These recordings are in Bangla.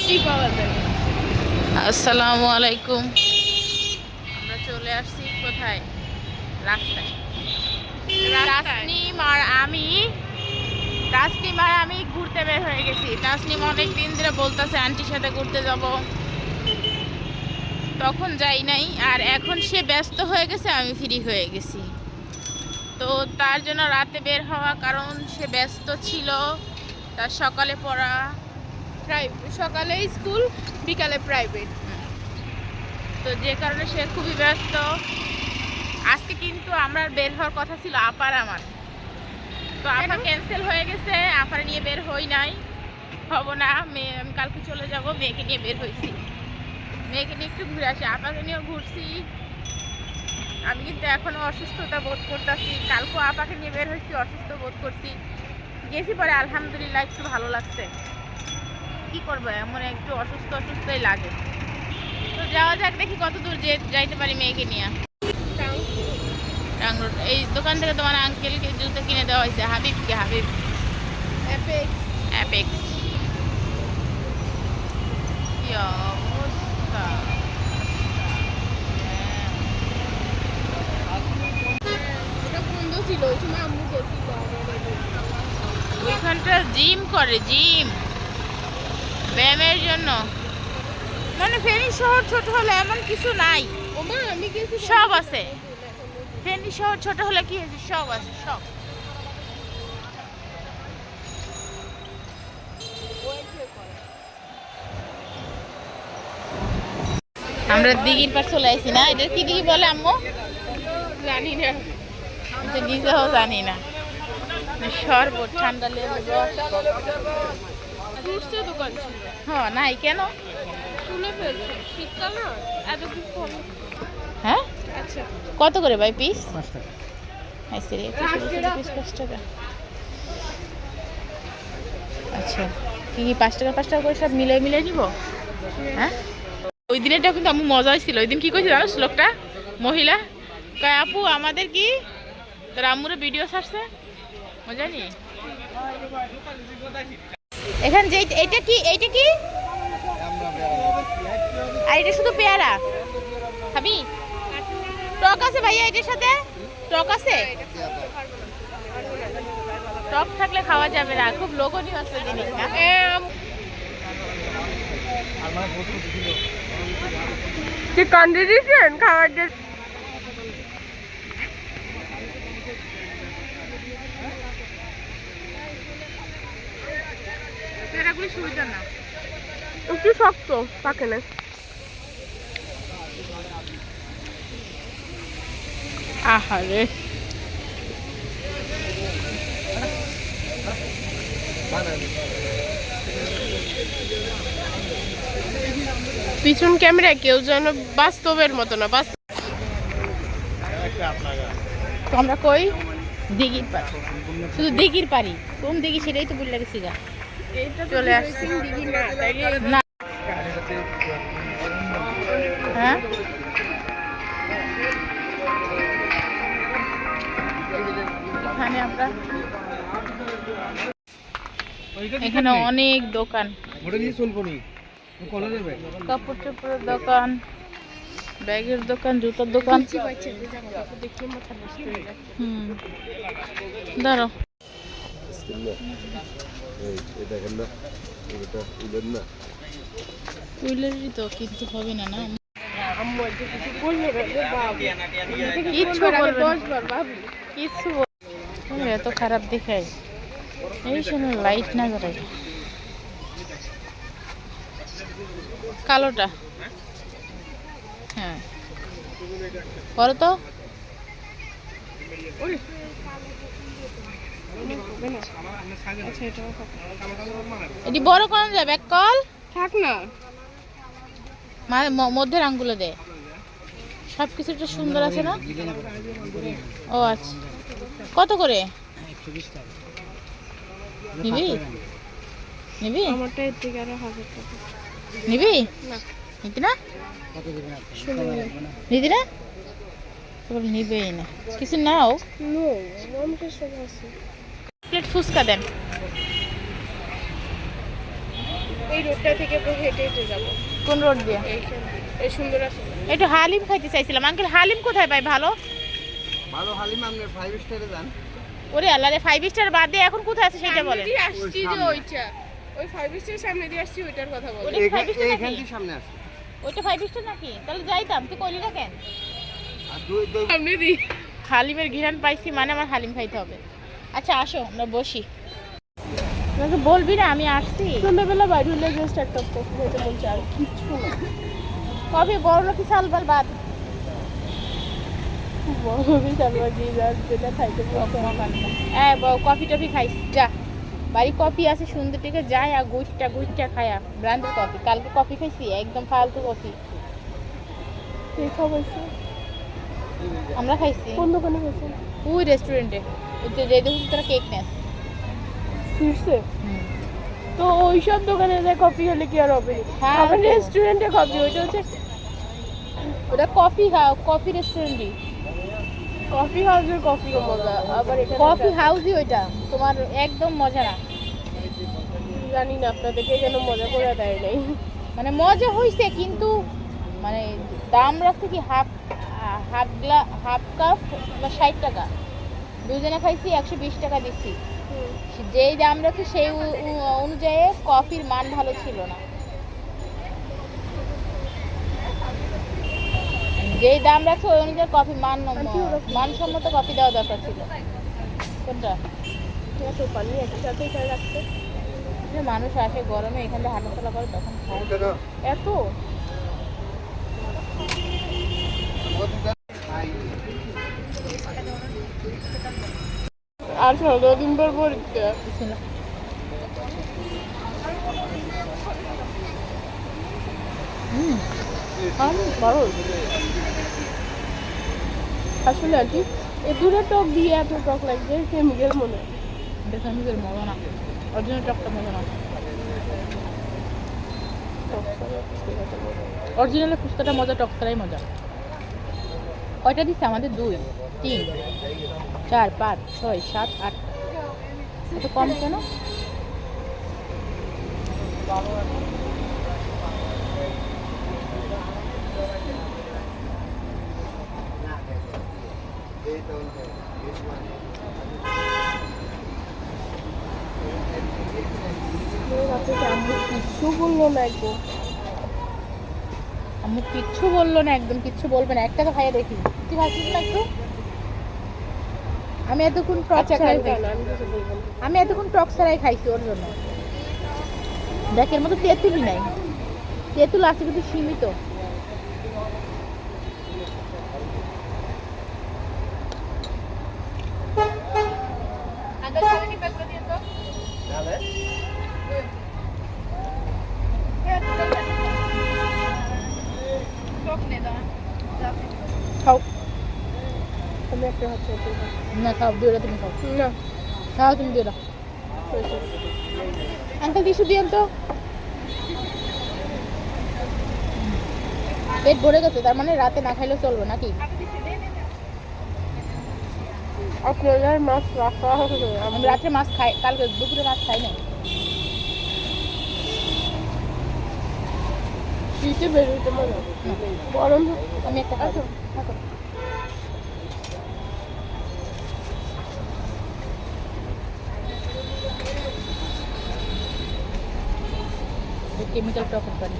মিষ্টি পাওয়া যায়। আসসালামু আলাইকুম। আমরা চলে আসছি কোথায়? রাস্তায়। তাসনিম আর আমি ঘুরতে বের হয়ে গেছি। তাসনিম অনেক দিন ধরে বলতেছে আন্টির সাথে ঘুরতে যাব, তখন যাই নাই। আর এখন সে ব্যস্ত হয়ে গেছে, আমি ফ্রি হয়ে গেছি। তো তার জন্য রাতে বের হওয়া, কারণ সে ব্যস্ত ছিল। তার সকালে পড়া, সকালে স্কুল, বিকালে প্রাইভেট। তো যে কারণে সে খুবই ব্যস্ত। আজকে কিন্তু আমরা বের হওয়ার কথা ছিল আপার আমার, তো আপা ক্যান্সেল হয়ে গেছে। আপার নিয়ে বের হই নাই, হব না। মেয়ে আমি কালকে চলে যাব, মেয়েকে নিয়ে বের হয়েছি। মেয়েকে নিয়ে একটু ঘুরে আসি, আপাকে নিয়েও ঘুরছি। আমি কিন্তু এখনো অসুস্থতা বোধ করতেছি। কালকেও আপাকে নিয়ে বের হয়েছি, অসুস্থ বোধ করছি। গেছি পরে আলহামদুলিল্লাহ একটু ভালো লাগছে। কি করবো, এমন একটু অসুস্থই লাগে। তো যাওয়া যাক, দেখি কত দূর যাইতে পারি মেয়েকে নিয়ে। টাং রোড, এই দোকান থেকে তোমার আঙ্কেলকে জুতো কিনে দেওয়া হয়েছে। হাবিবকে, হাবিব অ্যাপেক্স। কি অবস্থা! এটা বন্ধ ছিল, ওই সময় আম্মু গেছিল। ওইখানটা জিম করে, জিম ব্যায়ামের জন্য। মানে ফেনী শহর ছোট হলে এমন কিছু নাই, ওমা আমি গেছি, সব আছে। ফেনী শহর ছোট হলে কি হয়েছে, সব আছে, সব। আমরা দিঘির পার চলে আসি না। এটা কি দিঘি বলে আম্মু? জানি না, নিজেও জানি না। শরবত, ঠান্ডা লেবু রস। ফ্রুটসের দোকান ছিল। হ্যাঁ, নাই কেন? তুলে ফেলছে, শীতকাল না, এত কিছু ভালো। হ্যাঁ, আচ্ছা, কত করে ভাই পিস? 5 টাকা। আচ্ছা রে, পিস 5 টাকা। আচ্ছা, কি কি 5 টাকা 5 টাকা করে সব মিলাই মিলাই নিব? হ্যাঁ, ওই দিনেরটা কিন্তু আমার মজা হয়েছিল। ওই দিন কি কইছে জানো লোকটা, মহিলা কয়, আপু আমাদের কি তোর আম্মুরে ভিডিও ছাড়ছে, মজা নি। এখানে যে এইটা কি, এইটা কি? আর এটা শুধু পেয়ারা খাবি? টক আছে ভাইয়া এটার সাথে? টক আছে? টক থাকলে খাওয়া যাবে না, খুব লোভনীয় আছে জিনিস না? কি কন্ডিশন খাবার জন্য। পেয়ারাগুলি সুবিধা না, একটু শক্ত, পাকে না। আহারে। পিছন ক্যামেরা কেউ যেন বাস্তবের মতো না। তো আমরা কই? দিঘির পার, শুধু দিঘির পারি। কোন দিঘি সেটাই তো বলে গেছি গা। চলে আসছি না। হ্যাঁ, এখানে আমরা, এখানে অনেক দোকান, কাপড় চোপড়ের দোকান, ব্যাগের দোকান, জুতার দোকান। ধরো, উইলেরই তো, কিন্তু হবে না না। কিচ্ছু বলবে না, কিচ্ছু বলবে। এত খারাপ দেখায় এই সময় লাইট না জ্বালাই। কালোটা, হ্যাঁ করো তো। এটি বড় কোন যাবে, এক কল থাক না, মধ্যের আঙ্গুলে দে। সব কিছু একটা সুন্দর আছে না? ও আচ্ছা, কত করে নিবি? নিবি? আমারটা এর থেকে আরো 1000 টাকা নিবি? না, নিবি না? নিবি না? নিবেই না কিছু নাও। নো, আমারটা সব আছে। প্লেট ফুচকা দেন। এই রোডটা থেকে পুরো হেঁটে হেঁটে যাবো। কোন রোড দিয়ে? এইখান দিয়ে। এই সুন্দর আছে। একটু হালিম খাইতে চাইছিলাম। আঙ্কেল হালিম কোথায় পাই ভালো? ভালো হালিম আপনি 5 স্টারে যান। ওরে আল্লাহ রে, 5 স্টার বাদ দিয়ে এখন কোথায় আছে সেটা সামনে বলেন। দিয়ে আসছি যে ওইটা। ওই 5 স্টার সামনে দিয়ে আসছি ওইটার কথা বলো। ওটা 5 স্টার এইখান নাকি? থেকে সামনে আছে। ওইটা 5 স্টার নাকি? তাহলে যাইতাম, তুই কইলি না কেন? আর দুই সামনে দিয়ে। হালিমের ঘিরান পাইছি মানে আমার হালিম খাইতে হবে। আচ্ছা আসো আমরা বসি। আমাকে বলবি না আমি আসছি। সন্ধ্যাবেলা বাইরে হলে জাস্ট একটা কফি খেতে মন চায়, আর কিচ্ছু না। কবে বড় নাকি সালবার বাদ? বড় চালবা দিয়ে যার যেটা খাইতে কফি টফি খাইস যা। বাড়ি কফি আছে সুন্দর থেকে যাই আর গুইটটা খায়া ব্র্যান্ডের কফি। কালকে কফি খাইছি একদম ফালতু কফি। এই খাবাইছে। আমরা খাইছি কোন দোকানে গেছে? ওই রেস্টুরেন্টে। যে দেখছিস তোরা কেক নেস। শীর্ষে। তো ওইসব দোকানে যায় কফি খেলে কি আর হবে? হ্যাঁ, আমার তো। রেস্টুরেন্টে কফি ওইটা হচ্ছে ওটা কফি রেস্টুরেন্টই। কফি হাউসের কফি মজা। আবার এখানে কফি হাউসই ওইটা তোমার একদম মজা না। জানি না আপনাদেরকে কেন মজা করে দেয় নাই। মানে মজা হইছে কিন্তু মানে দাম রাখছে কি হাফ কাপ 60 টাকা। দুজনে খাইছি 120 টাকা দিচ্ছি। যেই দাম রাখছে সেই অনুযায়ী কফির মান ভালো ছিল না। যেই দাম রাখছে ওই অনুযায়ী কফি মানসম্মত কফি দেওয়া দরকার ছিল। কোনটা? এত পানি একসাথে খাই রাখছে। যে মানুষ আসে গরমে এখানে হাঁটাচলা করে তখন খায়। এত আর 15 দিন পর পরীক্ষা। কিছু না। বড় আসলে আর কি এ দূরে টক দিয়ে এত টক লাগছে কেমিক্যাল মনে হয়। এটা নিজের মজা না, অরিজিনাল টকটা মজা না। অরিজিনালের ফুচকাটা মজা, টকটাই মজা। কয়টা দিচ্ছে আমাদের? 2 3 4 5 6 7 8। এত কম কেন? কিচ্ছু বললো না একদম। আমি কিচ্ছু বললো না, একদম কিচ্ছু বলবে না। একটা তো খাইয়ে দেখি। তুই ভাবছিস না একটু? আমি এতক্ষণ টক ছাড়াই খাইছি। আমি এতক্ষণ টক ছাড়াই খাইছি ওর জন্য। দেখ এর মতো তেঁতুলই নাই। তেঁতুল আছে কিন্তু সীমিত। খাও আমি একটা হচ্ছে না, খাও দুইটা তুমি খাও। না খাও তুমি দুইটা। আঙ্কেল টিস্যু দিয়েন তো। পেট ভরে গেছে তার মানে রাতে না খাইলেও চলবে নাকি? আপনার মাছ রাখা হবে। আমি রাত্রে মাছ খাই, কালকে দুপুরে মাছ খাই নাই। শীতে বেরোতে মজা গরম। আমি একটা খাবো। থাকো। কেমিক্যাল টক পানি।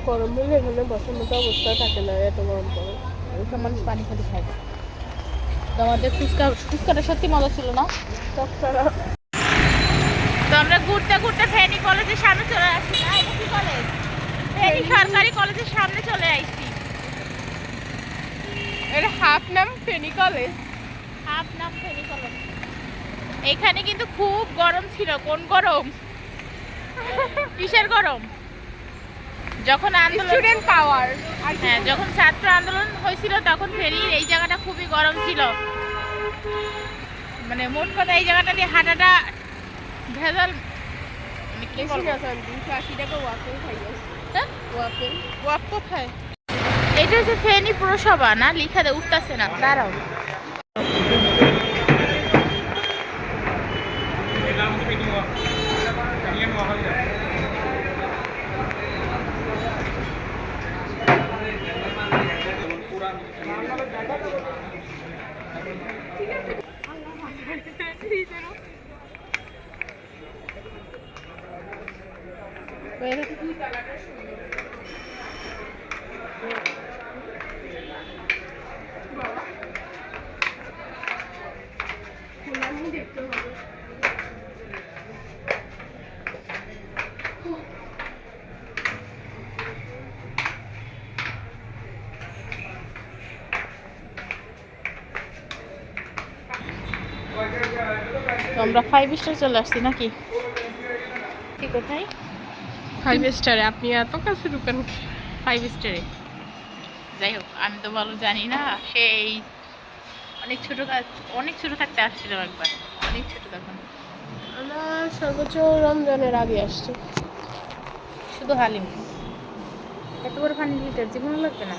গরম হলে এখানে বসার মতো অবস্থা থাকে না, এত গরম পড়ে। ওইসব মানুষ পানি খালি খায়। তো আমাদের ফুচকাটা সত্যি মজা ছিল না? টকটারা তো আমরা ঘুরতে ঘুরতে ফেনী কলেজের সামনে চলে আসছি। না এটা কি কলেজ? ফেনী সরকারি কলেজের সামনে চলে আসছি। এর হাফ নাম ফেনী কলেজ। হাফ নাম ফেনী কলেজ। এখানে কিন্তু খুব গরম ছিল। কোন গরম? কিসের গরম? যখন আন্দোলন স্টুডেন্ট পাওয়ার। হ্যাঁ, যখন ছাত্র আন্দোলন হয়েছিল তখন ফেনীর এই জায়গাটা খুবই গরম ছিল। মানে মোট কথা এই জায়গাটা দিয়ে হাঁটাটা ভেজাল। মানে কি বেশি বলবো? না, 280 টাকা ওয়াফেল খাই আসছি। হ্যাঁ? ওয়াফেল ওয়াপ কোথায়? এটা হচ্ছে ফেনী পুরসভা না, লিখা উঠতেছে না। দাঁড়াও। দেখতে হবে। তো আমরা 5 স্টার চলে আসছি নাকি? ঠিক কোথায়? 5 স্টারে আপনি এত কাছে ঢুকেন? 5 স্টারে। যাই হোক, আমি তো ভালো জানি না। সেই অনেক ছোট থাকতে আসছিলাম একবার, অনেক ছোট তখন। আমরা সর্বোচ্চ রমজানের আগে আসছি। শুধু হালিম, এত বড় পানি লিটার জীবন লাগবে না।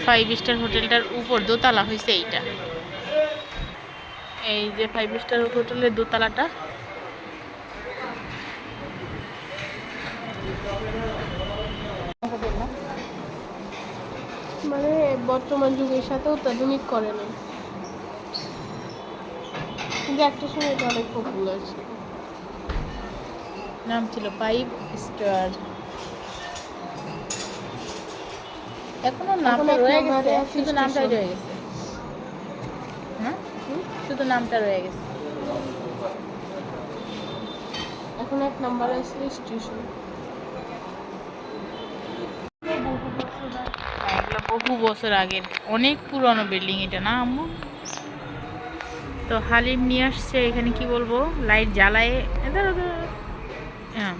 5 স্টার হোটেলটার উপর দোতলা হয়েছে এইটা। এই যে 5 স্টার হোটেলের দোতলাটা। মানে বর্তমান যুগের সাথে অত্যাধুনিক করে না, কিন্তু একটা সময় এটা অনেক পপুলার ছিল। নাম ছিল 5 স্টার। এখনো নামটা এক রয়ে নম্বরে গেছে, আছে শুধু নামটাই স্টেশন। রয়ে গেছে। হ্যাঁ, শুধু নামটা রয়ে গেছে। এখন 1 নম্বরে আছে স্টেশন। এগুলো বহু বছর আগের, অনেক পুরনো বিল্ডিং এটা না আম্মু? তো হালিম নিয়ে আসছে এখানে, কি বলবো, লাইট জ্বালায়, হ্যাঁ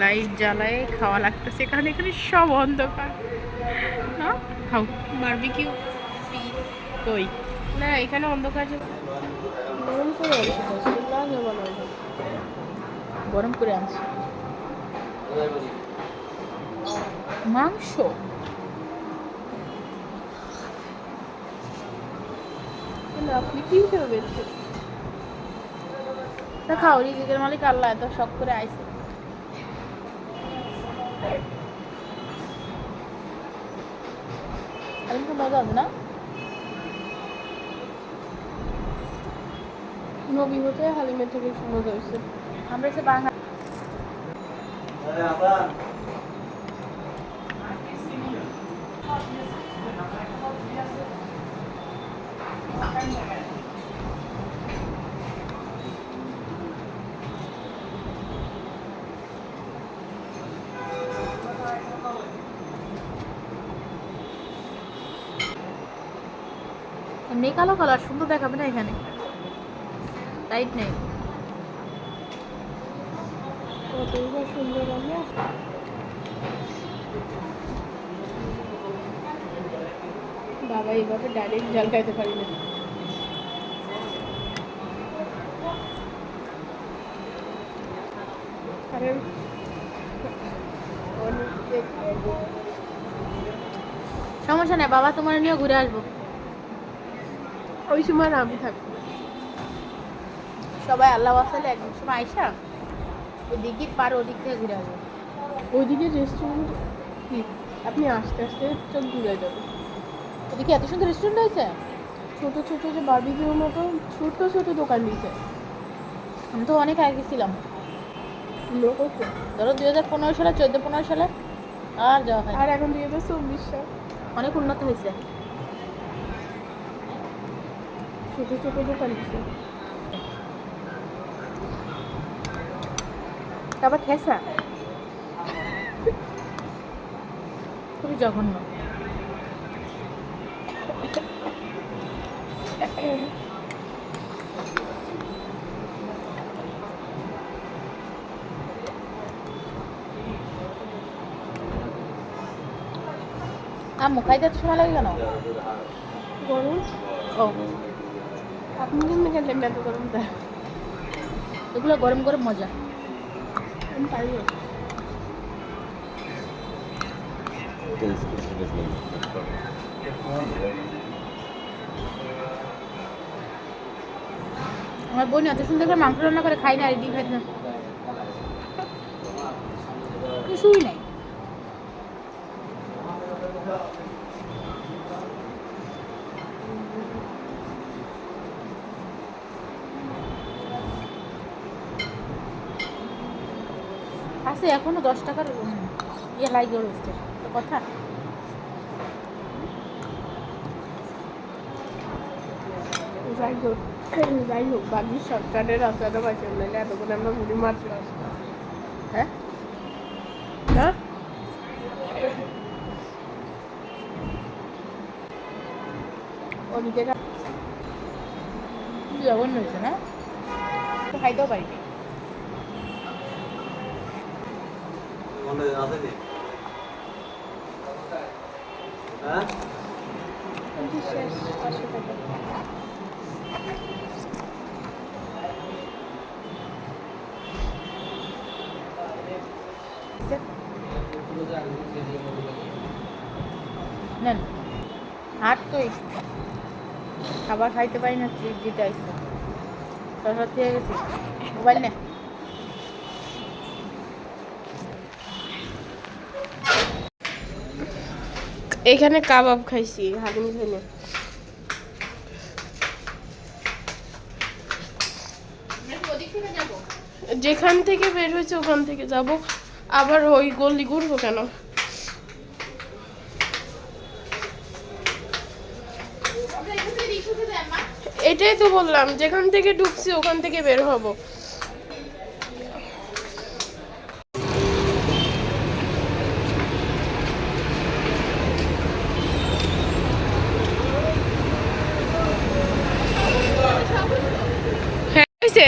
লাইট জ্বালায় খাওয়া লাগতেছে। কারণ এখানে সব অন্ধকার না। খাও বারবিকিউ কই না, এখানে অন্ধকার গরম করে আসছে, লাগে বানাবো। গরম করে আনছি মাংস। আপনি কি ভেবেছেন? তা খাও, রিজিকের মালিক আল্লাহ, এত শখ করে আইছে। হালিম তো মজা আছে না? নবী হতে হালিমের থেকে মজা হয়েছে। আমরা এসে বাঙালি। এমনি কালো কালার সুন্দর দেখাবে না এখানে, লাইট নেই। কতই বা সুন্দর আমরা। বাবা এইভাবে ডাইরেক্ট জাল খাইতে পারি না। কারণ অনেকে খাবো। সমস্যা নেই বাবা, তোমার নিয়ে ঘুরে আসবো। ওই সময় না আমি থাকবো। সবাই আল্লাহ ওয়াসালে একদম সময় আইসা ওই দিকে পার ওদিক থেকে ঘুরে আসবো। ওইদিকে রেস্টুরেন্ট কি আপনি আস্তে আস্তে চোখ ঘুরে যাবে। ওদিকে এত সুন্দর রেস্টুরেন্ট হয়েছে। ছোট ছোট যে বারবিকিউর মতো ছোট ছোট দোকান দিয়েছে। আমি তো অনেক আগে ছিলাম, লোক হচ্ছে। ধরো 2015 সালে, 14-15 সালে, আর যাওয়া হয় আর এখন 2024 সাল। অনেক উন্নত হয়েছে। ছোট ছোট দোকান দিয়েছে। তারপর খেসা খুবই জঘন্য। আম্মু খাইতে এত সময় লাগে কেন? গরম। ও, আপনি কেমনি খেলেন এত গরম? দেয় এগুলো গরম গরম মজা। আমি পারি না। আমার বোন এত সুন্দর করে মাংস রান্না করে খাই না, আর এদিকে খাইতে না, কিছুই নাই। আছে এখনো 10 টাকার ইয়ে লাগে রয়েছে তো কথা যাই হোক বাকি সরকারের রাস্তাটা পাইছে নাহলে এতক্ষণ আমরা মুড়ি মারতে আসতাম হ্যাঁ না ওদিকে জঘন্য হয়েছে না তো খাইতেও পারি শেষ 500 টাকা নেন হাট তো খাবার খাইতে পারি না ট্রিট দিতে আসছে সরস্বতী হয়ে গেছি মোবাইল নে এখানে কাবাব খাইছি হালিম খাইনি যেখান থেকে বের হয়েছে ওখান থেকে যাব আবার ওই গলি ঘুরবো কেন এটাই তো বললাম যেখান থেকে ঢুকছি ওখান থেকে বের হব হ্যাঁ হয়েছে